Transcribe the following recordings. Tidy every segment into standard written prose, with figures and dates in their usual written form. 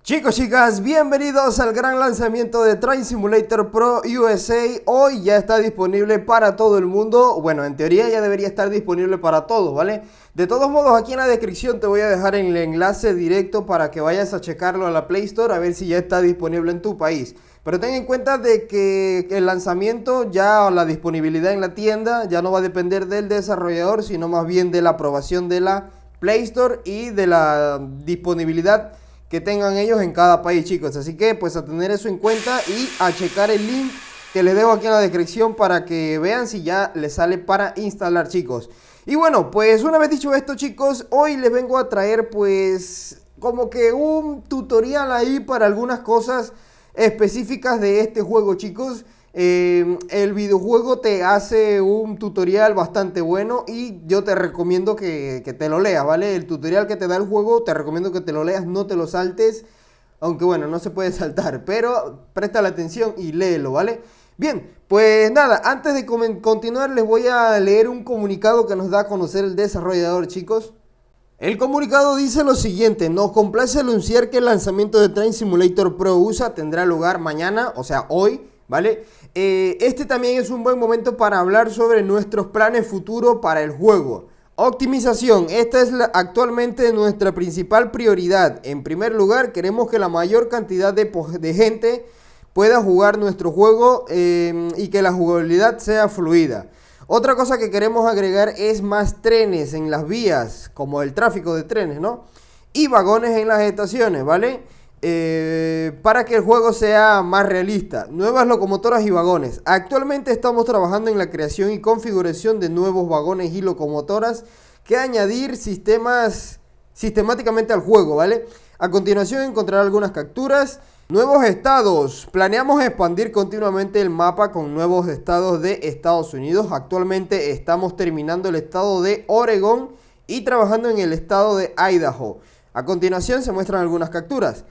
Chicos, chicas, bienvenidos al gran lanzamiento de Train Simulator Pro USA. Hoy ya está disponible para todo el mundo. Bueno, en teoría ya debería estar disponible para todos, ¿vale? De todos modos, aquí en la descripción te voy a dejar el enlace directo para que vayas a checarlo a la Play Store a ver si ya está disponible en tu país. Pero ten en cuenta de que el lanzamiento, ya la disponibilidad en la tienda, ya no va a depender del desarrollador, sino más bien de la aprobación de la Play Store y de la disponibilidad que tengan ellos en cada país, chicos. Así que pues a tener eso en cuenta y a checar el link que les dejo aquí en la descripción para que vean si ya les sale para instalar, chicos. Y bueno, pues una vez dicho esto, chicos, hoy les vengo a traer pues como que un tutorial ahí para algunas cosas específicas de este juego, chicos. El videojuego te hace un tutorial bastante bueno y yo te recomiendo que te lo leas, ¿vale? El tutorial que te da el juego te recomiendo que te lo leas, no te lo saltes. Aunque bueno, no se puede saltar, pero presta la atención y léelo, ¿vale? Bien, pues nada, antes de continuar les voy a leer un comunicado que nos da a conocer el desarrollador, chicos. El comunicado dice lo siguiente: nos complace anunciar que el lanzamiento de Train Simulator Pro USA tendrá lugar mañana, o sea hoy, ¿vale? Este también es un buen momento para hablar sobre nuestros planes futuros para el juego. Optimización, esta es actualmente nuestra principal prioridad. En primer lugar, queremos que la mayor cantidad de gente pueda jugar nuestro juego y que la jugabilidad sea fluida. Otra cosa que queremos agregar es más trenes en las vías, como el tráfico de trenes, ¿no? Y vagones en las estaciones, ¿vale? Para que el juego sea más realista. Nuevas locomotoras y vagones. Actualmente estamos trabajando en la creación y configuración de nuevos vagones y locomotoras que añadir sistemáticamente al juego, ¿vale? A continuación encontrará algunas capturas. Nuevos estados. Planeamos expandir continuamente el mapa con nuevos estados de Estados Unidos. Actualmente estamos terminando el estado de Oregón y trabajando en el estado de Idaho. A continuación se muestran algunas capturas.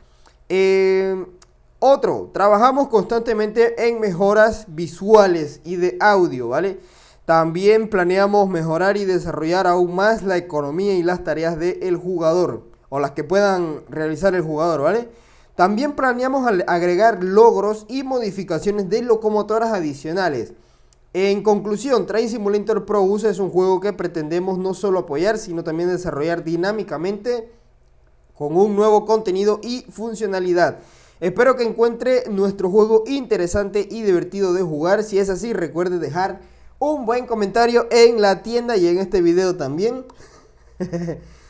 Trabajamos constantemente en mejoras visuales y de audio, ¿vale? También planeamos mejorar y desarrollar aún más la economía y las tareas del jugador, o las que puedan realizar el jugador, ¿vale? También planeamos agregar logros y modificaciones de locomotoras adicionales. En conclusión, Train Simulator Pro USA es un juego que pretendemos no solo apoyar, sino también desarrollar dinámicamente con un nuevo contenido y funcionalidad. Espero que encuentre nuestro juego interesante y divertido de jugar. Si es así, recuerde dejar un buen comentario en la tienda y en este video también.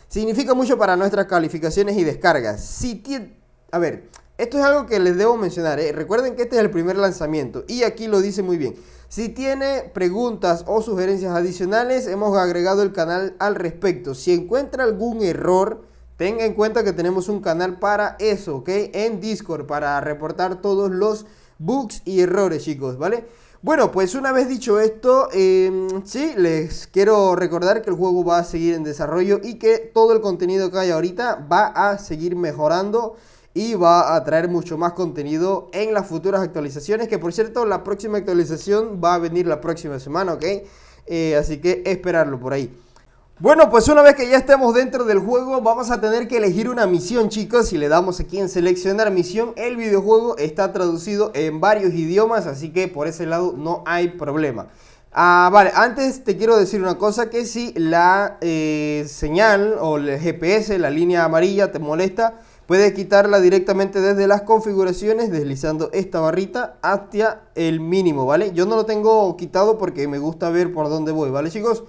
Significa mucho para nuestras calificaciones y descargas. A ver, esto es algo que les debo mencionar, ¿eh? Recuerden que este es el primer lanzamiento y aquí lo dice muy bien. Si tiene preguntas o sugerencias adicionales, hemos agregado el canal al respecto. Si encuentra algún error, tenga en cuenta que tenemos un canal para eso, ¿ok? En Discord, para reportar todos los bugs y errores, chicos, ¿vale? Bueno, pues una vez dicho esto, sí, les quiero recordar que el juego va a seguir en desarrollo y que todo el contenido que hay ahorita va a seguir mejorando y va a traer mucho más contenido en las futuras actualizaciones, que por cierto, la próxima actualización va a venir la próxima semana, ¿ok? Así que esperarlo por ahí. Bueno, pues una vez que ya estemos dentro del juego, vamos a tener que elegir una misión, chicos. Si le damos aquí en seleccionar misión, el videojuego está traducido en varios idiomas, así que por ese lado no hay problema. Vale, antes te quiero decir una cosa, que si la señal o el GPS, la línea amarilla, te molesta, puedes quitarla directamente desde las configuraciones, deslizando esta barrita hacia el mínimo, ¿vale? Yo no lo tengo quitado porque me gusta ver por dónde voy, ¿vale, chicos?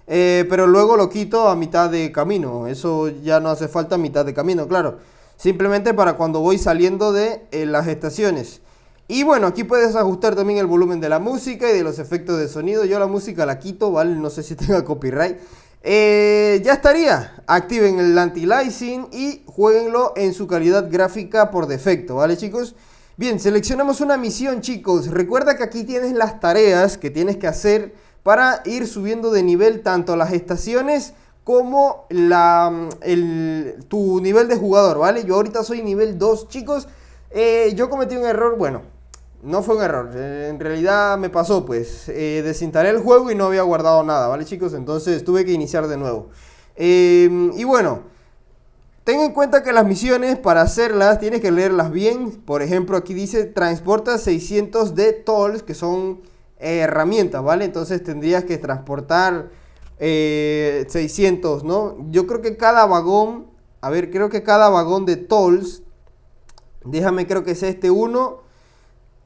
Pero luego lo quito a mitad de camino. Eso ya no hace falta a mitad de camino, claro. Simplemente para cuando voy saliendo de las estaciones. Y bueno, aquí puedes ajustar también el volumen de la música y de los efectos de sonido. Yo la música la quito, ¿vale? No sé si tenga copyright. Ya estaría. Activen el anti-aliasing y jueguenlo en su calidad gráfica por defecto, ¿vale, chicos? Bien, seleccionamos una misión, chicos. Recuerda que aquí tienes las tareas que tienes que hacer para ir subiendo de nivel tanto las estaciones como tu nivel de jugador, ¿vale? Yo ahorita soy nivel 2, chicos. Yo cometí un error, bueno, no fue un error, en realidad me pasó, pues, desinstalé el juego y no había guardado nada, ¿vale, chicos? Entonces tuve que iniciar de nuevo. Y bueno, Ten en cuenta que las misiones, para hacerlas, tienes que leerlas bien. Por ejemplo, aquí dice, transporta 600 de tolls, que son herramientas, ¿vale? Entonces tendrías que transportar 600, ¿no? Yo creo que cada vagón, a ver, creo que cada vagón de tolls, déjame, creo que es este uno,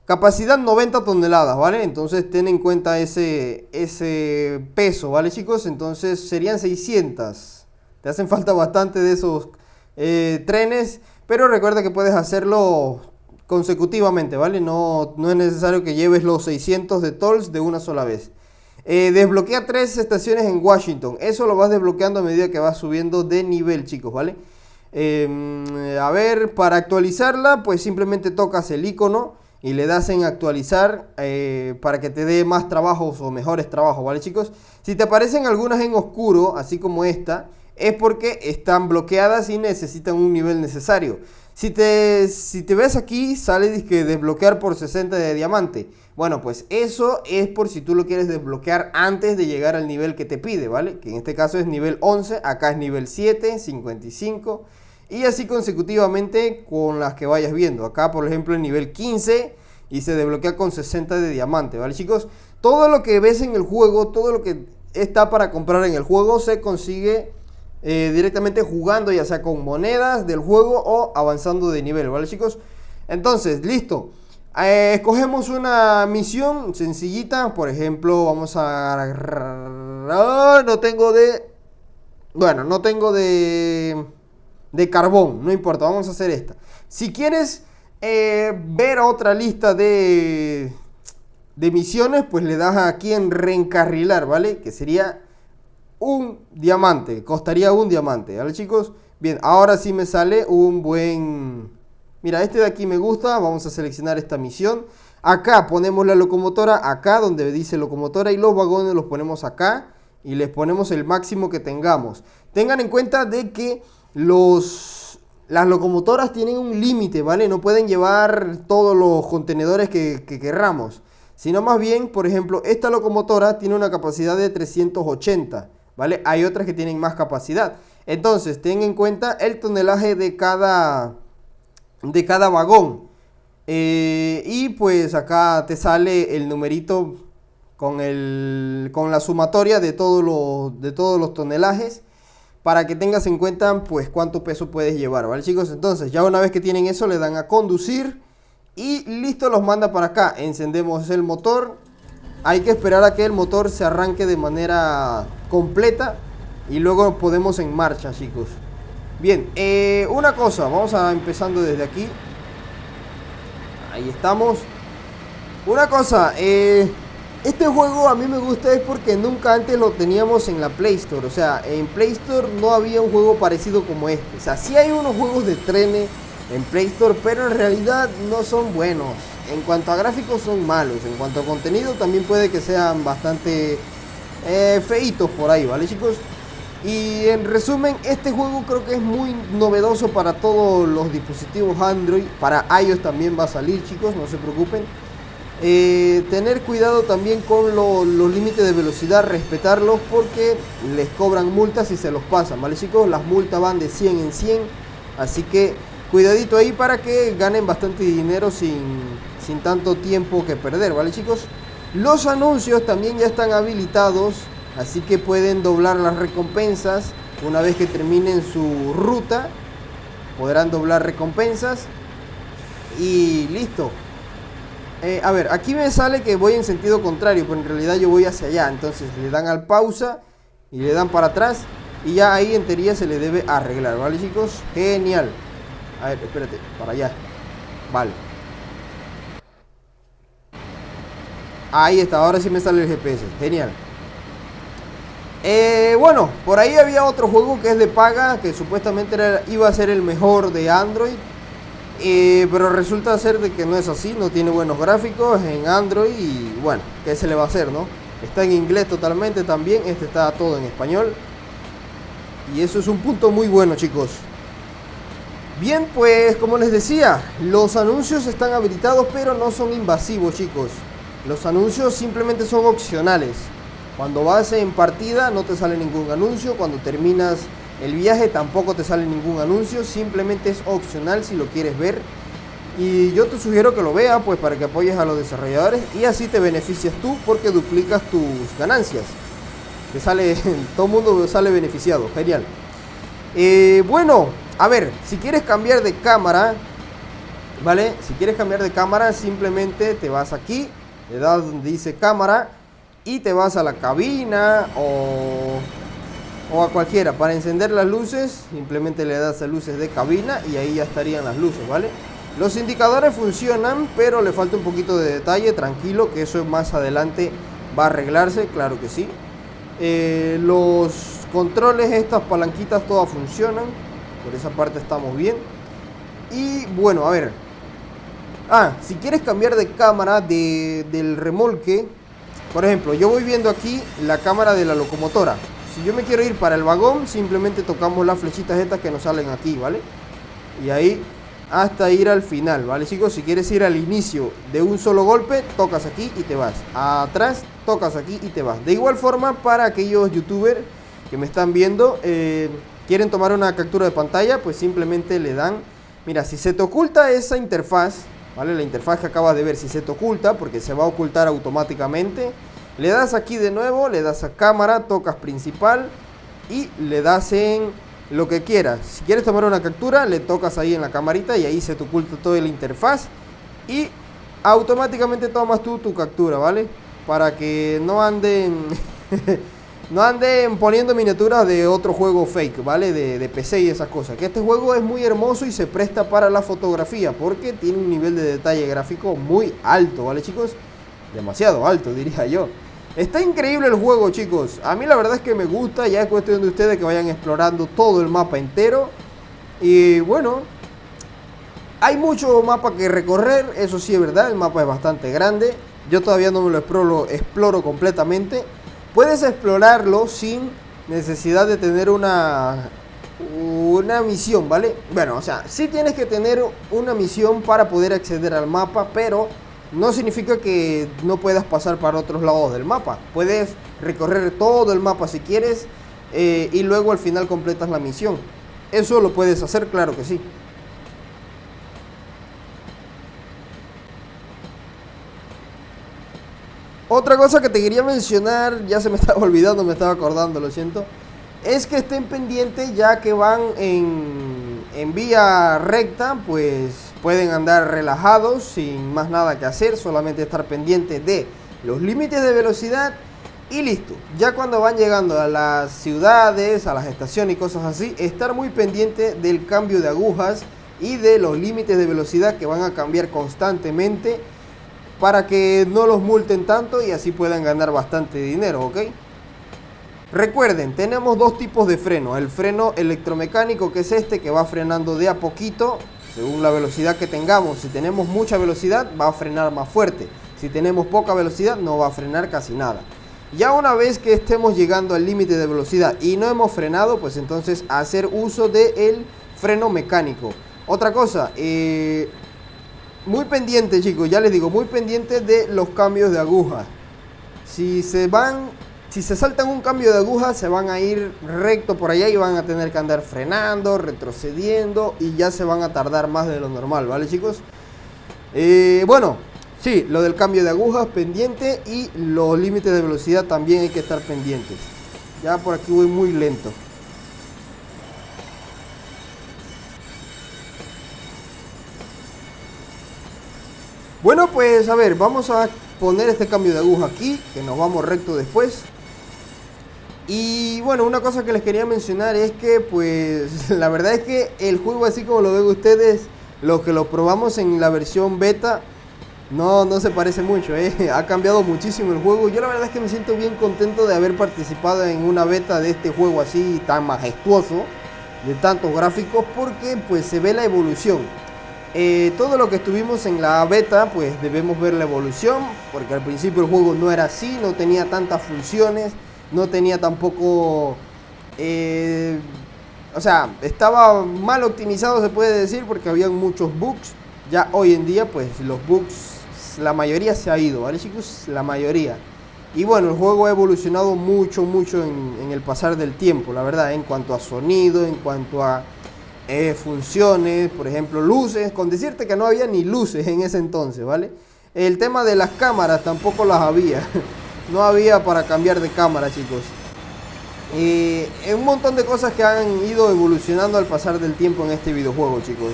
capacidad 90 toneladas, ¿vale? Entonces ten en cuenta ese peso, ¿vale, chicos? Entonces serían 600. Te hacen falta bastante de esos trenes, pero recuerda que puedes hacerlo consecutivamente, ¿vale? No es necesario que lleves los 600 de tolls de una sola vez. Desbloquea 3 estaciones en Washington. Eso lo vas desbloqueando a medida que vas subiendo de nivel, chicos, ¿vale? A ver, para actualizarla, pues simplemente tocas el icono y le das en actualizar para que te dé más trabajos o mejores trabajos, ¿vale, chicos? Si te aparecen algunas en oscuro, así como esta, es porque están bloqueadas y necesitan un nivel necesario. Si te ves aquí, sale que desbloquear por 60 de diamante. Bueno, pues eso es por si tú lo quieres desbloquear antes de llegar al nivel que te pide, ¿vale? Que en este caso es nivel 11, acá es nivel 7, 55 y así consecutivamente con las que vayas viendo. Acá, por ejemplo, el nivel 15 y se desbloquea con 60 de diamante, ¿vale, chicos? Todo lo que ves en el juego, todo lo que está para comprar en el juego se consigue directamente jugando, ya sea con monedas del juego o avanzando de nivel, ¿vale, chicos? Entonces, listo. Escogemos una misión sencillita. Por ejemplo, vamos a agarrar... no tengo de carbón, no importa, vamos a hacer esta. Si quieres ver otra lista de misiones, pues le das aquí en reencarrilar, ¿vale? Que sería un diamante, costaría un diamante, ¿vale, chicos? Bien, ahora sí me sale un buen... Mira, este de aquí me gusta, vamos a seleccionar esta misión. Acá ponemos la locomotora, acá donde dice locomotora, y los vagones los ponemos acá y les ponemos el máximo que tengamos. Tengan en cuenta de que las locomotoras tienen un límite, ¿vale? No pueden llevar todos los contenedores que querramos, sino más bien, por ejemplo, esta locomotora tiene una capacidad de 380, ¿vale? Hay otras que tienen más capacidad. Entonces, ten en cuenta el tonelaje de cada vagón. Y pues acá te sale el numerito con la sumatoria de todos los tonelajes, para que tengas en cuenta pues cuánto peso puedes llevar, ¿vale, chicos? Entonces, ya una vez que tienen eso, le dan a conducir y listo, los manda para acá. Encendemos el motor. Hay que esperar a que el motor se arranque de manera completa y luego podemos en marcha, chicos. Bien, una cosa, vamos a empezando desde aquí. Ahí estamos. Una cosa, este juego a mí me gusta es porque nunca antes lo teníamos en la Play Store. O sea, en Play Store no había un juego parecido como este. O sea, sí hay unos juegos de trenes en Play Store, pero en realidad no son buenos. En cuanto a gráficos son malos. En cuanto a contenido también puede que sean bastante feitos por ahí, ¿vale, chicos? Y en resumen, este juego creo que es muy novedoso para todos los dispositivos Android. Para iOS también va a salir, chicos, no se preocupen. Tener cuidado también con los límites de velocidad, respetarlos, porque les cobran multas si se los pasan, ¿vale, chicos? Las multas van de 100 en 100, así que cuidadito ahí para que ganen bastante dinero sin tanto tiempo que perder, ¿vale, chicos? Los anuncios también ya están habilitados, así que pueden doblar las recompensas. Una vez que terminen su ruta, podrán doblar recompensas y listo. A ver, aquí me sale que voy en sentido contrario, pero en realidad yo voy hacia allá. Entonces le dan al pausa y le dan para atrás y ya ahí en teoría se le debe arreglar, ¿vale, chicos? Genial. A ver, espérate, para allá. Vale. Ahí está, ahora sí me sale el GPS. Genial. Bueno, por ahí había otro juego que es de paga, que supuestamente iba a ser el mejor de Android. Pero resulta ser de que no es así, no tiene buenos gráficos en Android y bueno, ¿qué se le va a hacer, no? Está en inglés totalmente también, este está todo en español. Y eso es un punto muy bueno, chicos. Bien, pues como les decía, los anuncios están habilitados pero no son invasivos, chicos. Los anuncios simplemente son opcionales. Cuando vas en partida no te sale ningún anuncio, cuando terminas El viaje tampoco te sale ningún anuncio, simplemente es opcional si lo quieres ver. Y yo te sugiero que lo veas, pues para que apoyes a los desarrolladores y así te beneficias tú porque duplicas tus ganancias. Te sale, todo el mundo sale beneficiado, genial. Bueno, a ver, si quieres cambiar de cámara, ¿vale? Si quieres cambiar de cámara, simplemente te vas aquí, le das donde dice cámara y te vas a la cabina o a cualquiera. Para encender las luces, simplemente le das a luces de cabina y ahí ya estarían las luces, ¿vale? Los indicadores funcionan, pero le falta un poquito de detalle, tranquilo, que eso más adelante va a arreglarse, claro que sí. Los controles, estas palanquitas, todas funcionan, por esa parte estamos bien. Y bueno, a ver, si quieres cambiar de cámara del remolque, por ejemplo, yo voy viendo aquí la cámara de la locomotora. Si yo me quiero ir para el vagón, simplemente tocamos las flechitas estas que nos salen aquí, ¿vale? Y ahí hasta ir al final, ¿vale, chicos? Si quieres ir al inicio de un solo golpe, tocas aquí y te vas. Atrás, tocas aquí y te vas. De igual forma, para aquellos youtubers que me están viendo, quieren tomar una captura de pantalla, pues simplemente le dan. Mira, si se te oculta esa interfaz, ¿vale? La interfaz que acabas de ver, si se te oculta, porque se va a ocultar automáticamente, le das aquí de nuevo, le das a cámara, tocas principal y le das en lo que quieras. Si quieres tomar una captura, le tocas ahí en la camarita y ahí se te oculta toda la interfaz y automáticamente tomas tú tu captura, ¿vale? Para que no anden no anden poniendo miniaturas de otro juego fake, ¿vale? De PC y esas cosas. Que este juego es muy hermoso y se presta para la fotografía porque tiene un nivel de detalle gráfico muy alto, ¿vale, chicos? Demasiado alto, diría yo. Está increíble el juego, chicos. A mí la verdad es que me gusta. Ya es cuestión de ustedes que vayan explorando todo el mapa entero. Y bueno, hay mucho mapa que recorrer. Eso sí es verdad, el mapa es bastante grande. Yo todavía no me lo exploro completamente. Puedes explorarlo sin necesidad de tener una misión, ¿vale? Bueno, o sea, sí tienes que tener una misión para poder acceder al mapa, pero no significa que no puedas pasar para otros lados del mapa. Puedes recorrer todo el mapa si quieres y luego al final completas la misión. Eso lo puedes hacer, claro que sí. Otra cosa que te quería mencionar, ya se me estaba olvidando, me estaba acordando, lo siento. Es que estén pendientes ya que van en vía recta, pues pueden andar relajados sin más nada que hacer, solamente estar pendientes de los límites de velocidad y listo. Ya cuando van llegando a las ciudades, a las estaciones y cosas así, estar muy pendiente del cambio de agujas y de los límites de velocidad que van a cambiar constantemente para que no los multen tanto y así puedan ganar bastante dinero, ¿ok? Recuerden, tenemos dos tipos de freno. El freno electromecánico, que es este, que va frenando de a poquito según la velocidad que tengamos. Si tenemos mucha velocidad, va a frenar más fuerte. Si tenemos poca velocidad, no va a frenar casi nada. Ya una vez que estemos llegando al límite de velocidad y no hemos frenado, pues entonces hacer uso del freno mecánico. Otra cosa, muy pendiente, chicos, ya les digo, muy pendiente de los cambios de aguja. Si se saltan un cambio de aguja, se van a ir recto por allá y van a tener que andar frenando, retrocediendo y ya se van a tardar más de lo normal, ¿vale, chicos? Bueno, sí, lo del cambio de agujas pendiente y los límites de velocidad también hay que estar pendientes. Ya por aquí voy muy lento. Bueno, pues a ver, vamos a poner este cambio de aguja aquí, que nos vamos recto después. Y bueno, una cosa que les quería mencionar es que pues la verdad es que el juego, así como lo ven ustedes, los que lo probamos en la versión beta, no se parece mucho, ha cambiado muchísimo el juego. Yo la verdad es que me siento bien contento de haber participado en una beta de este juego así tan majestuoso, de tantos gráficos, porque pues se ve la evolución. Todo lo que estuvimos en la beta, pues debemos ver la evolución, porque al principio el juego no era así, no tenía tantas funciones, no tenía tampoco, o sea, estaba mal optimizado, se puede decir, porque había muchos bugs. Ya hoy en día, pues los bugs, la mayoría se ha ido, ¿vale, chicos? La mayoría. Y bueno, el juego ha evolucionado mucho en el pasar del tiempo, la verdad, en cuanto a sonido, en cuanto a funciones, por ejemplo, luces, con decirte que no había ni luces en ese entonces, ¿vale? El tema de las cámaras tampoco las había, no había para cambiar de cámara, chicos. Un montón de cosas que han ido evolucionando al pasar del tiempo en este videojuego, chicos.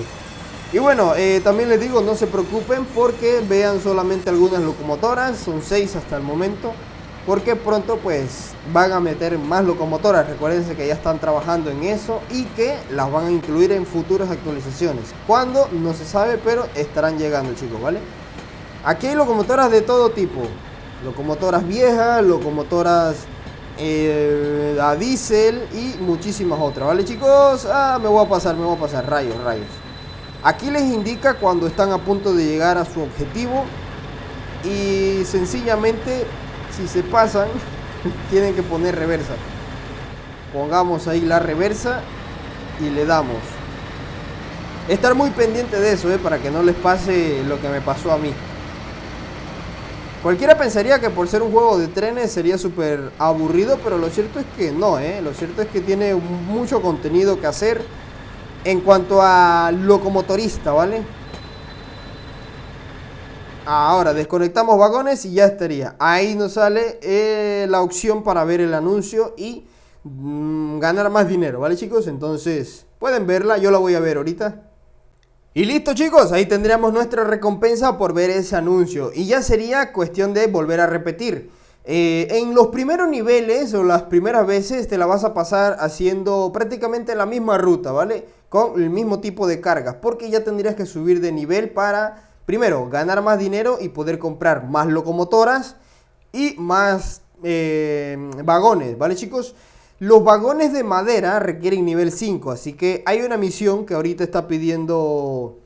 Y bueno, también les digo, no se preocupen porque vean solamente algunas locomotoras, son 6 hasta el momento, porque pronto pues van a meter más locomotoras. Recuérdense que ya están trabajando en eso y que las van a incluir en futuras actualizaciones. ¿Cuándo? No se sabe, pero estarán llegando, chicos, ¿vale? Aquí hay locomotoras de todo tipo, locomotoras viejas, locomotoras a diésel y muchísimas otras, ¿vale, chicos? Me voy a pasar, rayos. Aquí les indica cuando están a punto de llegar a su objetivo y sencillamente si se pasan tienen que poner reversa. Pongamos ahí la reversa y le damos. Estar muy pendiente de eso, para que no les pase lo que me pasó a mí. Cualquiera pensaría que por ser un juego de trenes sería súper aburrido, pero lo cierto es que no, lo cierto es que tiene mucho contenido que hacer en cuanto a locomotorista, ¿vale? Ahora desconectamos vagones y ya estaría. Ahí nos sale la opción para ver el anuncio y ganar más dinero, ¿vale, chicos? Entonces pueden verla, yo la voy a ver ahorita. Y listo, chicos, ahí tendríamos nuestra recompensa por ver ese anuncio. Y ya sería cuestión de volver a repetir. En los primeros niveles o las primeras veces te la vas a pasar haciendo prácticamente la misma ruta, ¿vale? Con el mismo tipo de cargas, porque ya tendrías que subir de nivel para, primero, ganar más dinero y poder comprar más locomotoras y más vagones, ¿vale, chicos? Los vagones de madera requieren nivel 5, así que hay una misión que ahorita está pidiendo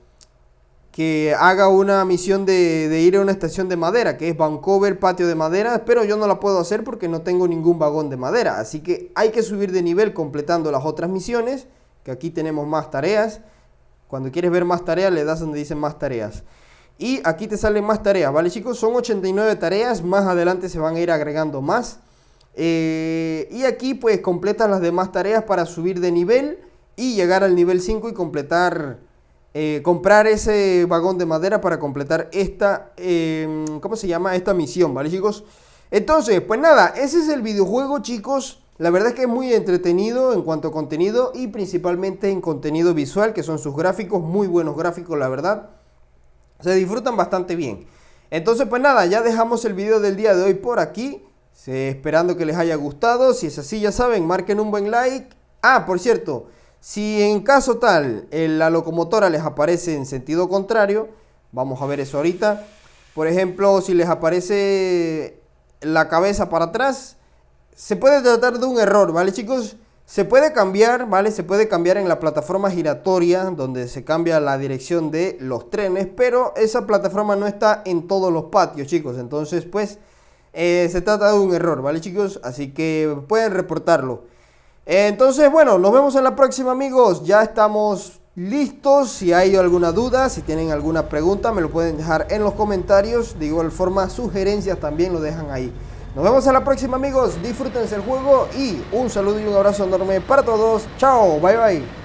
que haga una misión de ir a una estación de madera, que es Vancouver Patio de Madera, pero yo no la puedo hacer porque no tengo ningún vagón de madera, así que hay que subir de nivel completando las otras misiones, que aquí tenemos más tareas. Cuando quieres ver más tareas le das donde dice más tareas. Y aquí te salen más tareas, ¿vale, chicos? Son 89 tareas, más adelante se van a ir agregando más. Y aquí pues completas las demás tareas para subir de nivel y llegar al nivel 5 y completar, comprar ese vagón de madera para completar esta, ¿cómo se llama? Esta misión, ¿vale, chicos? Entonces, pues nada, ese es el videojuego, chicos. La verdad es que es muy entretenido en cuanto a contenido y principalmente en contenido visual, que son sus gráficos, muy buenos gráficos, la verdad. Se disfrutan bastante bien. Entonces, pues nada, ya dejamos el video del día de hoy por aquí. Esperando que les haya gustado. Si es así, ya saben, marquen un buen like. Por cierto, si en caso tal la locomotora les aparece en sentido contrario, vamos a ver eso ahorita. Por ejemplo, si les aparece la cabeza para atrás, se puede tratar de un error, ¿vale, chicos? Se puede cambiar, ¿vale? Se puede cambiar en la plataforma giratoria, donde se cambia la dirección de los trenes, pero esa plataforma no está en todos los patios, chicos. Entonces, pues, se trata de un error, ¿vale, chicos? Así que pueden reportarlo. Entonces, bueno, nos vemos en la próxima, amigos. Ya estamos listos. Si hay alguna duda, si tienen alguna pregunta, me lo pueden dejar en los comentarios. De igual forma, sugerencias también lo dejan ahí. Nos vemos en la próxima, amigos. Disfrútense el juego y un saludo y un abrazo enorme para todos. Chao, bye bye.